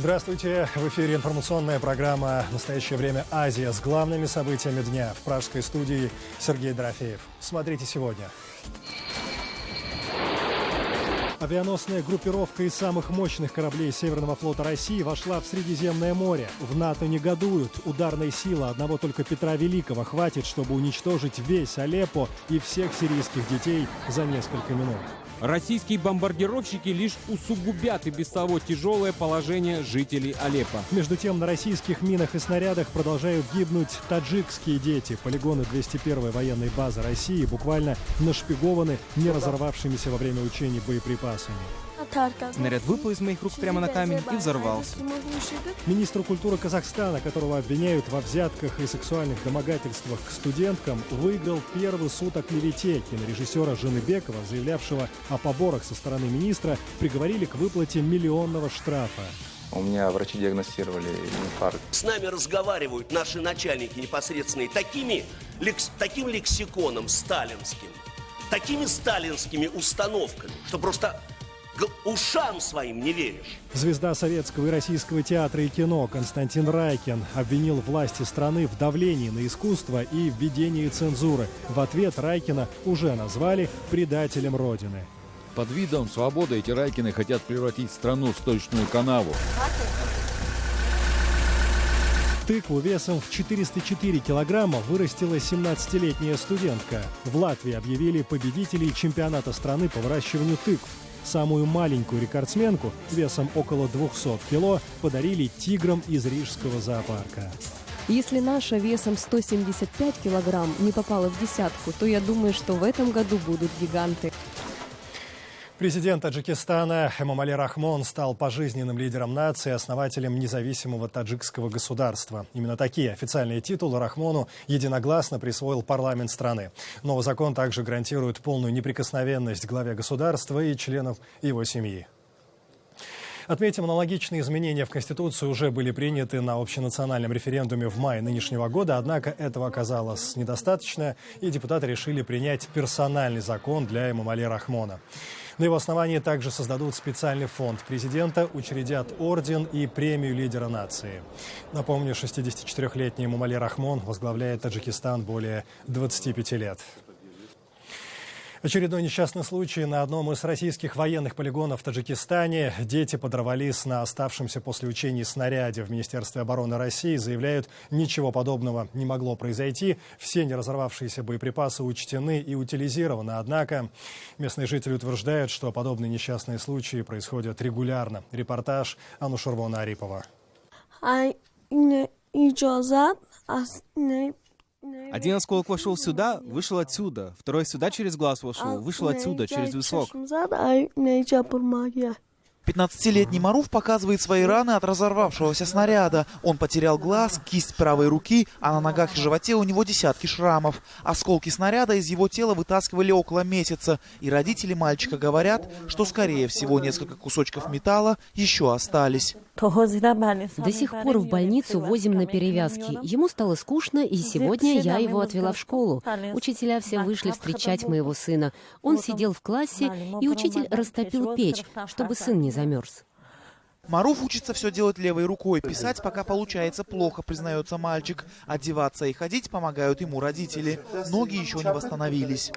Здравствуйте. В эфире информационная программа «Настоящее время. Азия» с главными событиями дня. В пражской студии Сергей Дорофеев. Смотрите сегодня. Авианосная группировка из самых мощных кораблей Северного флота России вошла в Средиземное море. В НАТО негодуют. Ударной силы одного только Петра Великого хватит, чтобы уничтожить весь Алеппо и всех сирийских детей за несколько минут. Российские бомбардировщики лишь усугубят и без того тяжелое положение жителей Алеппо. Между тем, на российских минах и снарядах продолжают гибнуть таджикские дети. Полигоны 201-й военной базы России буквально нашпигованы не разорвавшимися во время учений боеприпасами. Снаряд выпал из моих рук прямо на камень и взорвался. Министру культуры Казахстана, которого обвиняют во взятках и сексуальных домогательствах к студенткам, выиграл первый суд о клевете. Кинорежиссера Женыбекова, заявлявшего о поборах со стороны министра, приговорили к выплате миллионного штрафа. У меня врачи диагностировали инфаркт. С нами разговаривают наши начальники непосредственные таким лексиконом сталинским, такими сталинскими установками, что просто ушам своим не веришь. Звезда советского и российского театра и кино Константин Райкин обвинил власти страны в давлении на искусство и введении цензуры. В ответ Райкина уже назвали предателем Родины. Под видом свободы эти Райкины хотят превратить страну в сточную канаву. Тыкву весом в 404 килограмма вырастила 17-летняя студентка. В Латвии объявили победителей чемпионата страны по выращиванию тыкв. Самую маленькую рекордсменку весом около 200 кило подарили тиграм из Рижского зоопарка. Если наша весом 175 килограмм не попала в десятку, то я думаю, что в этом году будут гиганты. Президент Таджикистана Эмомали Рахмон стал пожизненным лидером нации, основателем независимого таджикского государства. Именно такие официальные титулы Рахмону единогласно присвоил парламент страны. Новый закон также гарантирует полную неприкосновенность главе государства и членов его семьи. Отметим, аналогичные изменения в Конституцию уже были приняты на общенациональном референдуме в мае нынешнего года, однако этого оказалось недостаточно, и депутаты решили принять персональный закон для Эмомали Рахмона. На его основании также создадут специальный фонд президента, учредят орден и премию лидера нации. Напомню, 64-летний Эмомали Рахмон возглавляет Таджикистан более 25 лет. Очередной несчастный случай на одном из российских военных полигонов в Таджикистане. Дети подорвались на оставшемся после учений снаряде. В Министерстве обороны России заявляют, ничего подобного не могло произойти. Все неразорвавшиеся боеприпасы учтены и утилизированы. Однако местные жители утверждают, что подобные несчастные случаи происходят регулярно. Репортаж Анушервона Арипова. Один осколок вошел сюда, вышел отсюда. Второй сюда через глаз вошел, вышел отсюда через висок. 15-летний Маруф показывает свои раны от разорвавшегося снаряда. Он потерял глаз, кисть правой руки, а на ногах и животе у него десятки шрамов. Осколки снаряда из его тела вытаскивали около месяца. И родители мальчика говорят, что, скорее всего, несколько кусочков металла еще остались. До сих пор в больницу возим на перевязки. Ему стало скучно, и сегодня я его отвела в школу. Учителя все вышли встречать моего сына. Он сидел в классе, и учитель растопил печь, чтобы сын не замерз. Маруф учится все делать левой рукой. Писать пока получается плохо, признается мальчик. Одеваться и ходить помогают ему родители. Ноги еще не восстановились.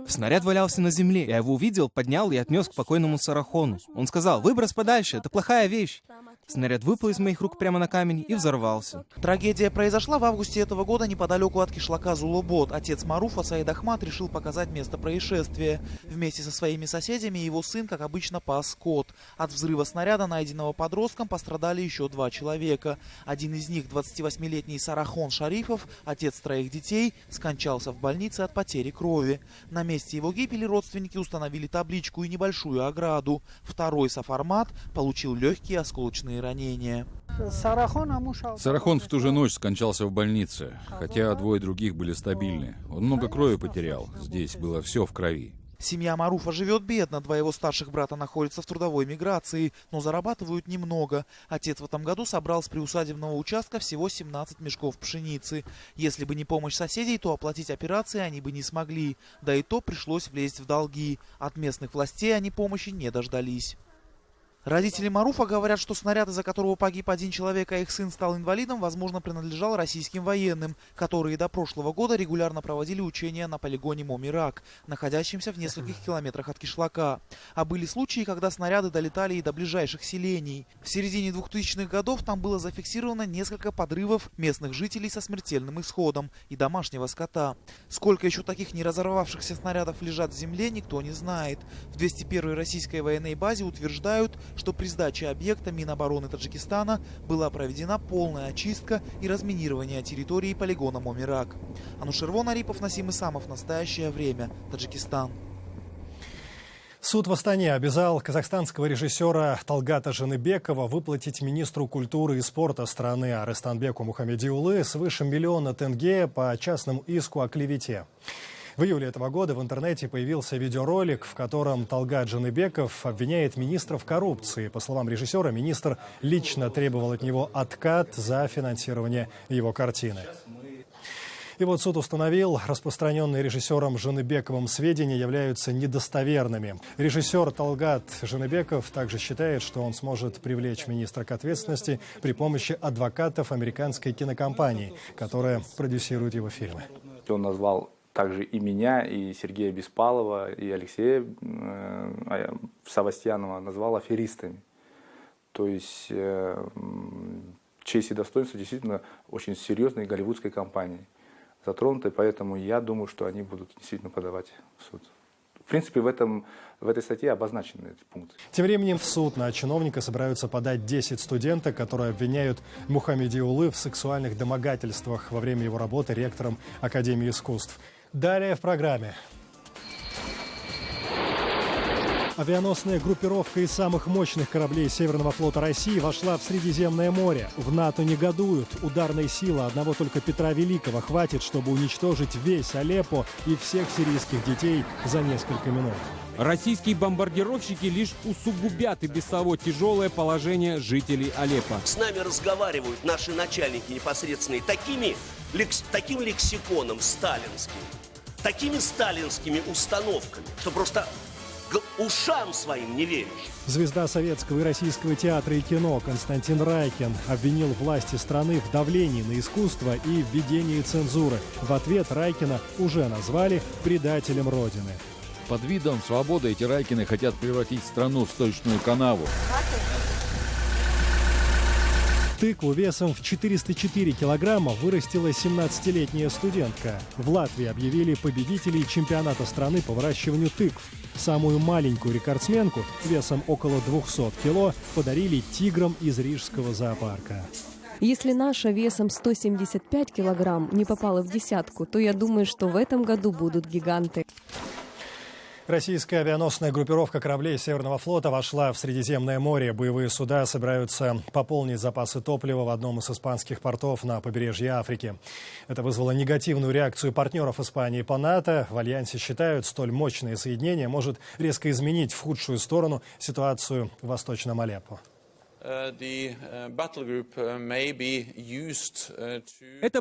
Снаряд валялся на земле. Я его увидел, поднял и отнес к покойному Сарахону. Он сказал: «Выбрось подальше, это плохая вещь». Снаряд выпал из моих рук прямо на камень и взорвался. Трагедия произошла в августе этого года неподалеку от кишлака Зулубот. Отец Маруфа, Саид Ахмад, решил показать место происшествия. Вместе со своими соседями его сын, как обычно, пас скот. От взрыва снаряда, найденного подростком, пострадали еще 2 человека. Один из них, 28-летний Сарахон Шарифов, отец 3 детей, скончался в больнице от потери крови. На месте его гибели родственники установили табличку и небольшую ограду. Второй, Сафармат, получил легкие осколочные ранения. Сарахон в ту же ночь скончался в больнице, хотя 2 других были стабильны. Он много крови потерял, здесь было все в крови. Семья Маруфа живет бедно, 2 его старших брата находятся в трудовой миграции, но зарабатывают немного. Отец в этом году собрал с приусадебного участка всего 17 мешков пшеницы. Если бы не помощь соседей, то оплатить операции они бы не смогли. Да и то пришлось влезть в долги. От местных властей они помощи не дождались. Родители Маруфа говорят, что снаряд, из-за которого погиб один человек, а их сын стал инвалидом, возможно, принадлежал российским военным, которые до прошлого года регулярно проводили учения на полигоне Момирак, находящемся в нескольких километрах от Кишлака. А были случаи, когда снаряды долетали и до ближайших селений. В середине 2000-х годов там было зафиксировано несколько подрывов местных жителей со смертельным исходом и домашнего скота. Сколько еще таких неразорвавшихся снарядов лежат в земле, никто не знает. В 201-й российской военной базе утверждают, что при сдаче объекта Минобороны Таджикистана была проведена полная очистка и разминирование территории полигона Момирак. Анушервон Арипов, Насим Исамов. Настоящее время. Таджикистан. Суд в Астане обязал казахстанского режиссера Талгата Жаныбекова выплатить министру культуры и спорта страны Арыстанбеку Мухамедиулы свыше 1 миллиона тенге по частному иску о клевете. В июле этого года в интернете появился видеоролик, в котором Талгат Жаныбеков обвиняет министра в коррупции. По словам режиссера, министр лично требовал от него откат за финансирование его картины. И вот суд установил, распространенные режиссером Жаныбековым сведения являются недостоверными. Режиссер Талгат Жаныбеков также считает, что он сможет привлечь министра к ответственности при помощи адвокатов американской кинокомпании, которая продюсирует его фильмы. Он назвал также и меня, и Сергея Беспалова, и Алексея Савастьянова назвал аферистами. То есть честь и достоинство действительно очень серьезной голливудской компании затронуты, поэтому я думаю, что они будут действительно подавать в суд. В принципе, в этой статье обозначен этот пункт. Тем временем в суд на чиновника собираются подать 10 студенток, которые обвиняют Мухамедиулы в сексуальных домогательствах во время его работы ректором Академии искусств. Далее в программе. Авианосная группировка из самых мощных кораблей Северного флота России вошла в Средиземное море. В НАТО негодуют. Ударной силы одного только Петра Великого хватит, чтобы уничтожить весь Алеппо и всех сирийских детей за несколько минут. Российские бомбардировщики лишь усугубят и без того тяжелое положение жителей Алеппо. С нами разговаривают наши начальники непосредственные таким лексиконом сталинским, такими сталинскими установками, что просто ушам своим не веришь. Звезда советского и российского театра и кино Константин Райкин обвинил власти страны в давлении на искусство и введении цензуры. В ответ Райкина уже назвали предателем Родины. Под видом свободы эти Райкины хотят превратить страну в сточную канаву. Тыкву весом в 404 килограмма вырастила 17-летняя студентка. В Латвии объявили победителей чемпионата страны по выращиванию тыкв. Самую маленькую рекордсменку весом около 200 кило подарили тиграм из Рижского зоопарка. Если наша весом 175 килограмм не попала в десятку, то я думаю, что в этом году будут гиганты. Российская авианосная группировка кораблей Северного флота вошла в Средиземное море. Боевые суда собираются пополнить запасы топлива в одном из испанских портов на побережье Африки. Это вызвало негативную реакцию партнеров Испании по НАТО. В Альянсе считают, столь мощное соединение может резко изменить в худшую сторону ситуацию в Восточном Алеппо. Эта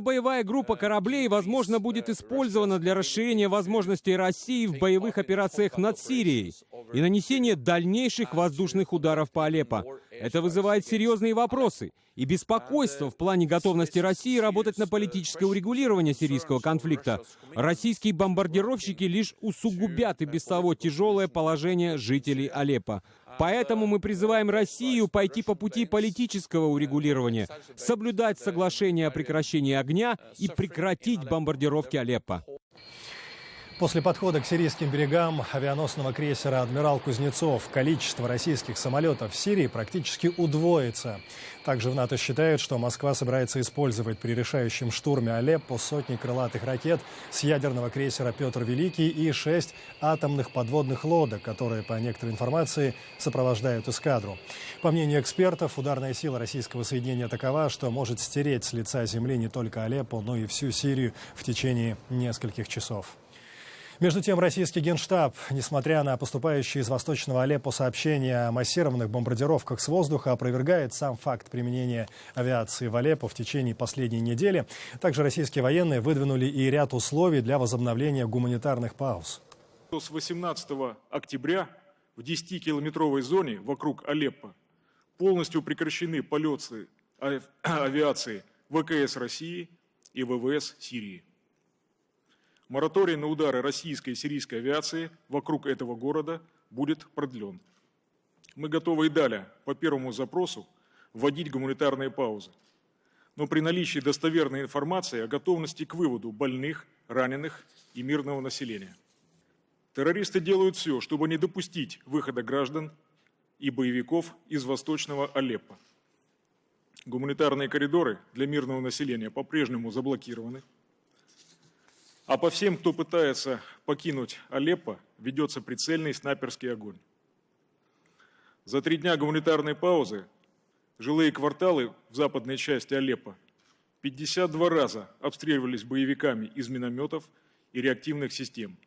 боевая группа кораблей, возможно, будет использована для расширения возможностей России в боевых операциях над Сирией и нанесения дальнейших воздушных ударов по Алеппо. Это вызывает серьезные вопросы и беспокойство в плане готовности России работать на политическое урегулирование сирийского конфликта. Российские бомбардировщики лишь усугубят и без того тяжелое положение жителей Алеппо. Поэтому мы призываем Россию пойти по пути политического урегулирования, соблюдать соглашение о прекращении огня и прекратить бомбардировки Алеппо. После подхода к сирийским берегам авианосного крейсера «Адмирал Кузнецов» количество российских самолетов в Сирии практически удвоится. Также в НАТО считают, что Москва собирается использовать при решающем штурме Алеппо сотни крылатых ракет с ядерного крейсера «Петр Великий» и 6 атомных подводных лодок, которые, по некоторой информации, сопровождают эскадру. По мнению экспертов, ударная сила российского соединения такова, что может стереть с лица земли не только Алеппо, но и всю Сирию в течение нескольких часов. Между тем, российский Генштаб, несмотря на поступающие из Восточного Алеппо сообщения о массированных бомбардировках с воздуха, опровергает сам факт применения авиации в Алеппо в течение последней недели. Также российские военные выдвинули и ряд условий для возобновления гуманитарных пауз. С 18 октября в 10-километровой зоне вокруг Алеппо полностью прекращены полеты авиации ВКС России и ВВС Сирии. Мораторий на удары российской и сирийской авиации вокруг этого города будет продлен. Мы готовы и далее по первому запросу вводить гуманитарные паузы, но при наличии достоверной информации о готовности к выводу больных, раненых и мирного населения. Террористы делают все, чтобы не допустить выхода граждан и боевиков из восточного Алеппо. Гуманитарные коридоры для мирного населения по-прежнему заблокированы, а по всем, кто пытается покинуть Алеппо, ведется прицельный снайперский огонь. За 3 дня гуманитарной паузы жилые кварталы в западной части Алеппо 52 раза обстреливались боевиками из минометов и реактивных систем.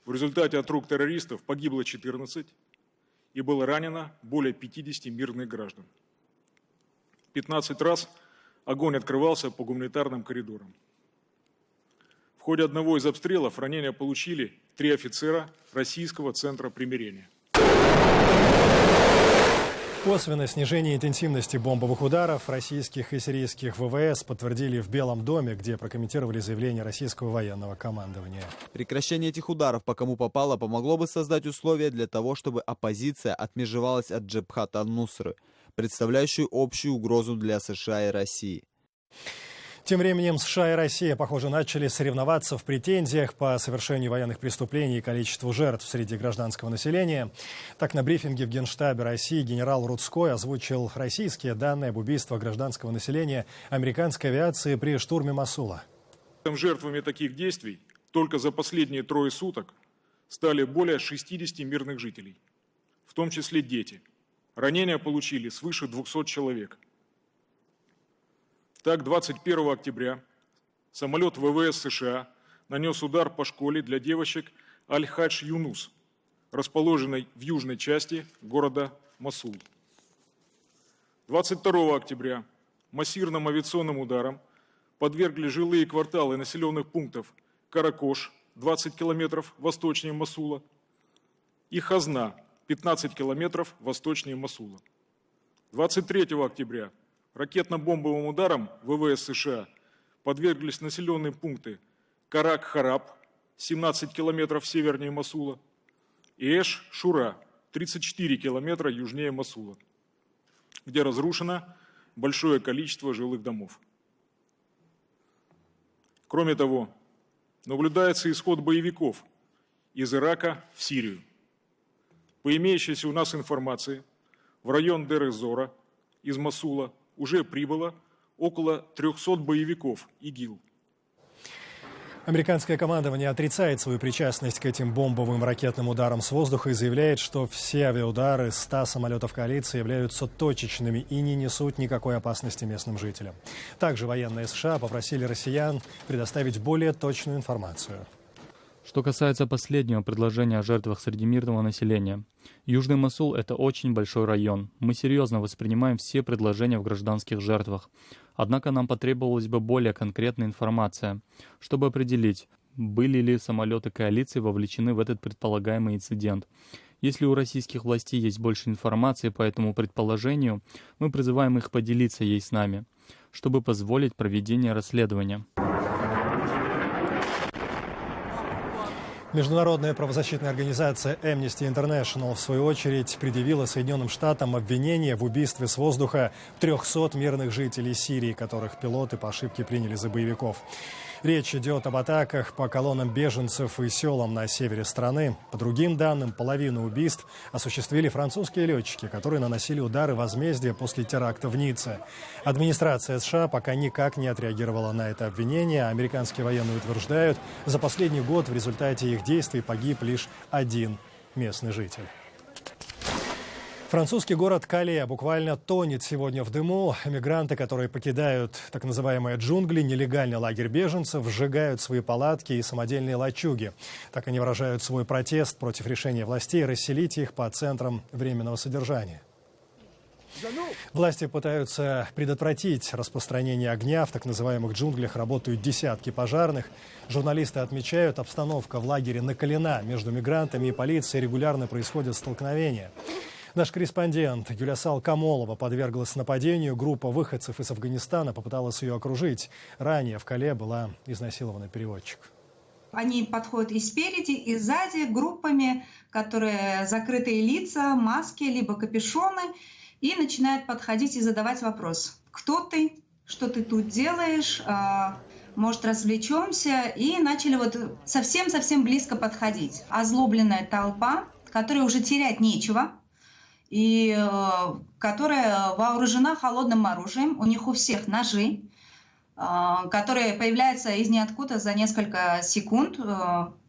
В результате от рук террористов погибло 14 и было ранено более 50 мирных граждан. 15 раз огонь открывался по гуманитарным коридорам. В ходе одного из обстрелов ранения получили 3 офицера Российского центра примирения. Косвенное снижение интенсивности бомбовых ударов российских и сирийских ВВС подтвердили в Белом доме, где прокомментировали заявление российского военного командования. Прекращение этих ударов по кому попало помогло бы создать условия для того, чтобы оппозиция отмежевалась от Джабхат ан-Нусры, представляющую общую угрозу для США и России. Тем временем США и Россия, похоже, начали соревноваться в претензиях по совершению военных преступлений и количеству жертв среди гражданского населения. Так, на брифинге в Генштабе России генерал Рудской озвучил российские данные об убийствах гражданского населения американской авиации при штурме Мосула. Жертвами таких действий только за последние 3 суток стали более 60 мирных жителей, в том числе дети. Ранения получили свыше 200 человек. Так, 21 октября самолет ВВС США нанес удар по школе для девочек Аль-Хадж-Юнус, расположенной в южной части города Мосул. 22 октября массированным авиационным ударом подвергли жилые кварталы населенных пунктов Каракош, 20 километров восточнее Мосула, и Хазна, 15 километров восточнее Мосула. 23 октября ракетно-бомбовым ударом ВВС США подверглись населенные пункты Карак-Хараб, 17 километров севернее Мосула, и Эш-Шура, 34 километра южнее Мосула, где разрушено большое количество жилых домов. Кроме того, наблюдается исход боевиков из Ирака в Сирию. По имеющейся у нас информации, в район Дер-эз-Зора из Мосула уже прибыло около 300 боевиков ИГИЛ. Американское командование отрицает свою причастность к этим бомбовым ракетным ударам с воздуха и заявляет, что все авиаудары 100 самолетов коалиции являются точечными и не несут никакой опасности местным жителям. Также военные США попросили россиян предоставить более точную информацию. Что касается последнего предложения о жертвах среди мирного населения. Южный Мосул — это очень большой район. Мы серьезно воспринимаем все предложения в гражданских жертвах. Однако нам потребовалась бы более конкретная информация, чтобы определить, были ли самолеты коалиции вовлечены в этот предполагаемый инцидент. Если у российских властей есть больше информации по этому предположению, мы призываем их поделиться ей с нами, чтобы позволить проведение расследования. Международная правозащитная организация Amnesty International, в свою очередь, предъявила Соединенным Штатам обвинение в убийстве с воздуха 300 мирных жителей Сирии, которых пилоты по ошибке приняли за боевиков. Речь идет об атаках по колоннам беженцев и селам на севере страны. По другим данным, половину убийств осуществили французские летчики, которые наносили удары возмездия после теракта в Ницце. Администрация США пока никак не отреагировала на это обвинение. Американские военные утверждают, за последний год в результате их действий погиб лишь 1 местный житель. Французский город Кале буквально тонет сегодня в дыму. Мигранты, которые покидают так называемые джунгли, нелегальный лагерь беженцев, сжигают свои палатки и самодельные лачуги. Так они выражают свой протест против решения властей расселить их по центрам временного содержания. Власти пытаются предотвратить распространение огня. В так называемых джунглях работают десятки пожарных. Журналисты отмечают, обстановка в лагере накалена. Между мигрантами и полицией регулярно происходят столкновения. Наш корреспондент Гюлясал Камолова подверглась нападению. Группа выходцев из Афганистана попыталась ее окружить. Ранее в Кале была изнасилована переводчик. Они подходят и спереди, и сзади группами, которые закрытые лица, маски, либо капюшоны, и начинают подходить и задавать вопрос. Кто ты? Что ты тут делаешь? Может, развлечемся? И начали вот совсем-совсем близко подходить. Озлобленная толпа, которой уже терять нечего, и которая вооружена холодным оружием. У них у всех ножи, которые появляются из ниоткуда за несколько секунд.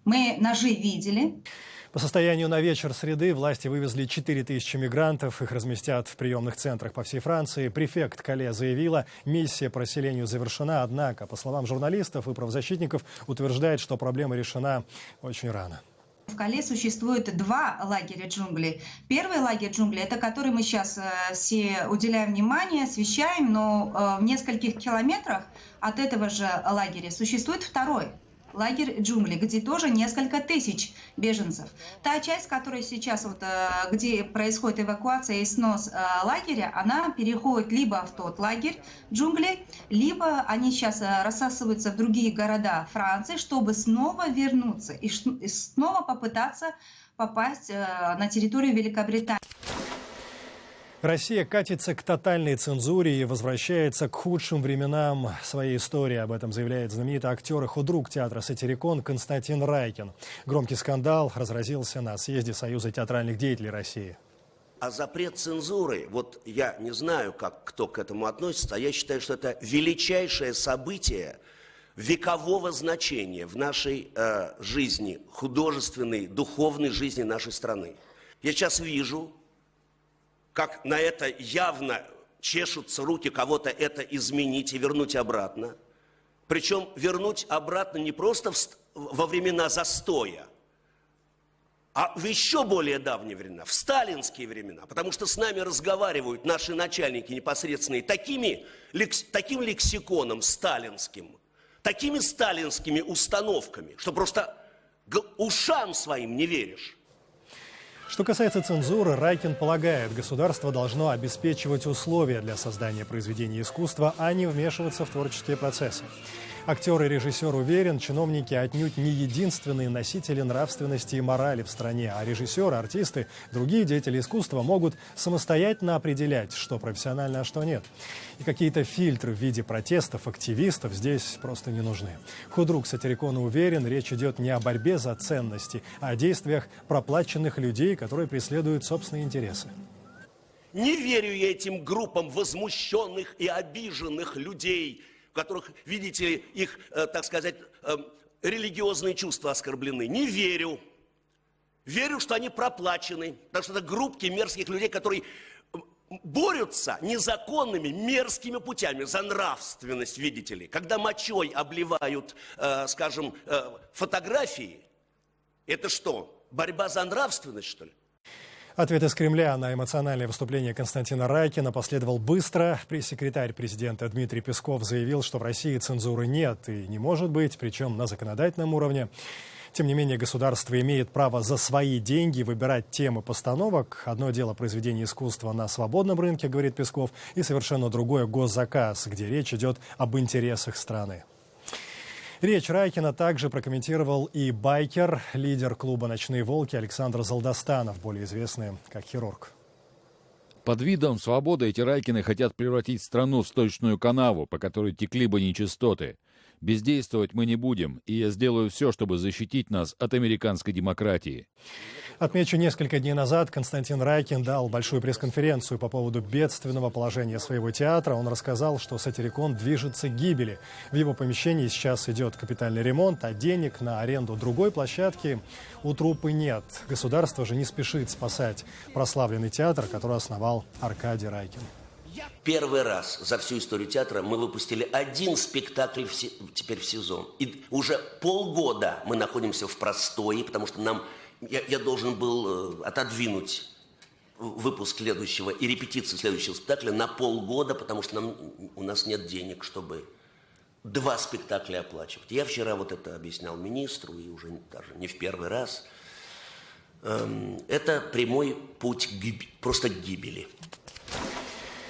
Мы ножи видели. По состоянию на вечер среды власти вывезли 4000 мигрантов. Их разместят в приемных центрах по всей Франции. Префект Кале заявила, миссия по расселению завершена. Однако, по словам журналистов и правозащитников, утверждает, что проблема решена очень рано. В Кале существует два лагеря джунглей. Первый лагерь джунглей, это который мы сейчас все уделяем внимание, освещаем, но в нескольких километрах от этого же лагеря существует второй лагерь джунглей, где тоже несколько тысяч беженцев. Та часть, которая сейчас, где происходит эвакуация и снос лагеря, она переходит либо в тот лагерь джунглей, либо они сейчас рассасываются в другие города Франции, чтобы снова вернуться и снова попытаться попасть на территорию Великобритании. Россия катится к тотальной цензуре и возвращается к худшим временам своей истории. Об этом заявляет знаменитый актер и худрук театра «Сатирикон» Константин Райкин. Громкий скандал разразился на съезде Союза театральных деятелей России. А запрет цензуры, вот я не знаю, как кто к этому относится, а я считаю, что это величайшее событие векового значения в нашей жизни, художественной, духовной жизни нашей страны. Я сейчас вижу, как на это явно чешутся руки кого-то это изменить и вернуть обратно. Причем вернуть обратно не просто во времена застоя, а в еще более давние времена, в сталинские времена. Потому что с нами разговаривают наши начальники непосредственные таким лексиконом сталинским, такими сталинскими установками, что просто ушам своим не веришь. Что касается цензуры, Райкин полагает, государство должно обеспечивать условия для создания произведений искусства, а не вмешиваться в творческие процессы. Актер и режиссер уверен, чиновники отнюдь не единственные носители нравственности и морали в стране, а режиссеры, артисты, другие деятели искусства могут самостоятельно определять, что профессионально, а что нет. И какие-то фильтры в виде протестов, активистов здесь просто не нужны. Худрук Сатирикона уверен, речь идет не о борьбе за ценности, а о действиях проплаченных людей, которые преследуют собственные интересы. Не верю я этим группам возмущенных и обиженных людей, в которых, видите ли, их, так сказать, религиозные чувства оскорблены. Не верю. Верю, что они проплачены. Потому что это группки мерзких людей, которые борются незаконными, мерзкими путями за нравственность, видите ли. Когда мочой обливают, скажем, фотографии, это что, борьба за нравственность, что ли? Ответ из Кремля на эмоциональное выступление Константина Райкина последовал быстро. Пресс-секретарь президента Дмитрий Песков заявил, что в России цензуры нет и не может быть, причем на законодательном уровне. Тем не менее, государство имеет право за свои деньги выбирать темы постановок. Одно дело произведение искусства на свободном рынке, говорит Песков, и совершенно другое госзаказ, где речь идет об интересах страны. Речь Райкина также прокомментировал и байкер, лидер клуба «Ночные волки» Александр Залдастанов, более известный как «Хирург». Под видом свободы эти Райкины хотят превратить страну в сточную канаву, по которой текли бы нечистоты. Бездействовать мы не будем, и я сделаю все, чтобы защитить нас от американской демократии. Отмечу, несколько дней назад Константин Райкин дал большую пресс-конференцию по поводу бедственного положения своего театра. Он рассказал, что Сатирикон движется к гибели. В его помещении сейчас идет капитальный ремонт, а денег на аренду другой площадки у труппы нет. Государство же не спешит спасать прославленный театр, который основал Аркадий Райкин. Первый раз за всю историю театра мы выпустили один спектакль теперь в сезон. И уже полгода мы находимся в простое, потому что я должен был отодвинуть выпуск следующего и репетицию следующего спектакля на полгода, потому что у нас нет денег, чтобы 2 спектакля оплачивать. Я вчера вот это объяснял министру, и уже даже не в первый раз. Это прямой путь просто к гибели.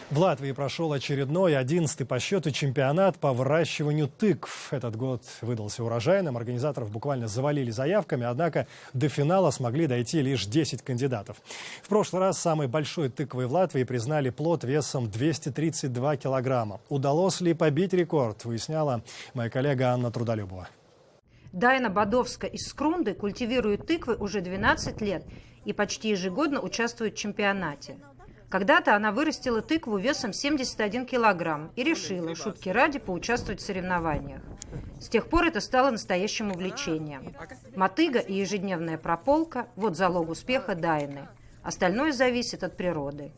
В Латвии прошел очередной 11-й по счету чемпионат по выращиванию тыкв. Этот год выдался урожайным. Организаторов буквально завалили заявками, однако до финала смогли дойти лишь 10 кандидатов. В прошлый раз самой большой тыквой в Латвии признали плод весом 232 килограмма. Удалось ли побить рекорд, выясняла моя коллега Анна Трудолюбова. Дайна Бадовска из Скрунды культивирует тыквы уже 12 лет и почти ежегодно участвует в чемпионате. Когда-то она вырастила тыкву весом 71 килограмм и решила, шутки ради, поучаствовать в соревнованиях. С тех пор это стало настоящим увлечением. Мотыга и ежедневная прополка – вот залог успеха Дайны. Остальное зависит от природы.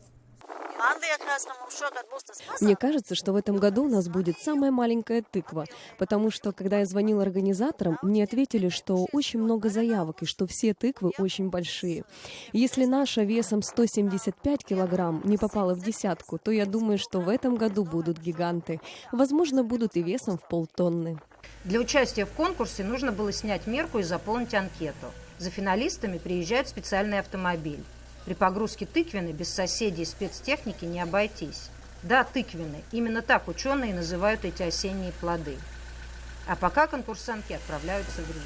Мне кажется, что в этом году у нас будет самая маленькая тыква, потому что, когда я звонила организаторам, мне ответили, что очень много заявок и что все тыквы очень большие. Если наша весом 175 килограмм не попала в десятку, то я думаю, что в этом году будут гиганты. Возможно, будут и весом в полтонны. Для участия в конкурсе нужно было снять мерку и заполнить анкету. За финалистами приезжает специальный автомобиль. При погрузке тыквины без соседей и спецтехники не обойтись. Да, тыквины. Именно так ученые называют эти осенние плоды. А пока конкурсантки отправляются в Ригу.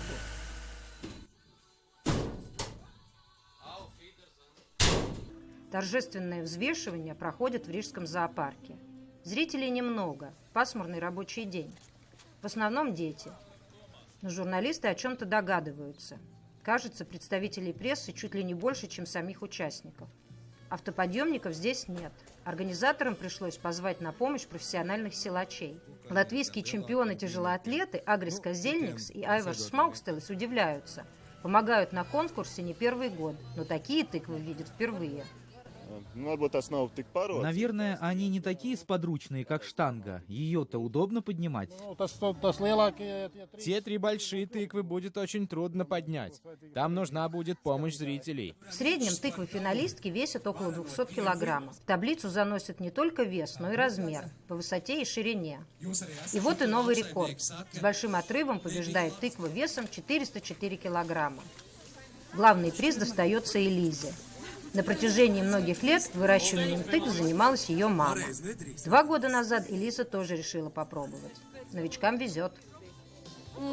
Торжественное взвешивание проходит в Рижском зоопарке. Зрителей немного, пасмурный рабочий день. В основном дети. Но журналисты о чем-то догадываются. Кажется, представителей прессы чуть ли не больше, чем самих участников. Автоподъемников здесь нет. Организаторам пришлось позвать на помощь профессиональных силачей. Латвийские чемпионы-тяжелоатлеты Агрис Казельникс и Айварс Смаукстелес удивляются. Помогают на конкурсе не первый год, но такие тыквы видят впервые. Наверное, они не такие сподручные, как штанга. Ее-то удобно поднимать. Те 3 большие тыквы будет очень трудно поднять. Там нужна будет помощь зрителей. В среднем тыквы-финалистки весят около 200 килограммов. В таблицу заносят не только вес, но и размер, по высоте и ширине. И вот и новый рекорд. С большим отрывом побеждает тыква весом 404 килограмма. Главный приз достается Элизе. На протяжении многих лет выращиванием тыкв занималась ее мама. 2 года назад Элиза тоже решила попробовать. Новичкам везет.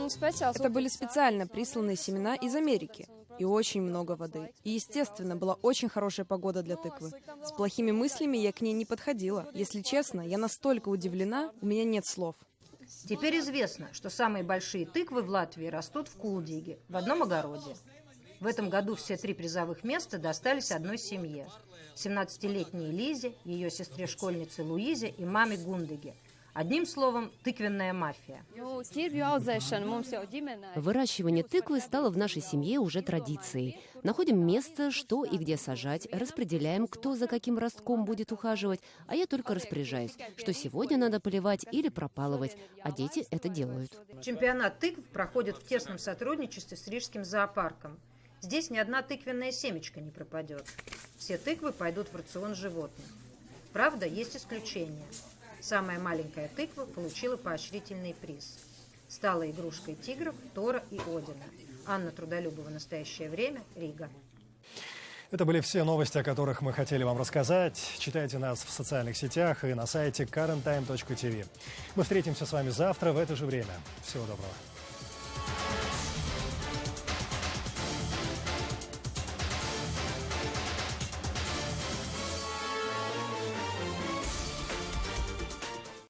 Это были специально присланные семена из Америки. И очень много воды. И, естественно, была очень хорошая погода для тыквы. С плохими мыслями я к ней не подходила. Если честно, я настолько удивлена, у меня нет слов. Теперь известно, что самые большие тыквы в Латвии растут в Кулдиге, в одном огороде. В этом году все 3 призовых места достались одной семье. 17-летней Лизе, ее сестре-школьнице Луизе и маме Гундеге. Одним словом, тыквенная мафия. Выращивание тыквы стало в нашей семье уже традицией. Находим место, что и где сажать, распределяем, кто за каким ростком будет ухаживать, а я только распоряжаюсь, что сегодня надо поливать или пропалывать, а дети это делают. Чемпионат тыкв проходит в тесном сотрудничестве с Рижским зоопарком. Здесь ни одна тыквенная семечка не пропадет. Все тыквы пойдут в рацион животных. Правда, есть исключения. Самая маленькая тыква получила поощрительный приз. Стала игрушкой тигров, Тора и Одина. Анна Трудолюбова, «Настоящее время», Рига. Это были все новости, о которых мы хотели вам рассказать. Читайте нас в социальных сетях и на сайте currenttime.tv. Мы встретимся с вами завтра в это же время. Всего доброго.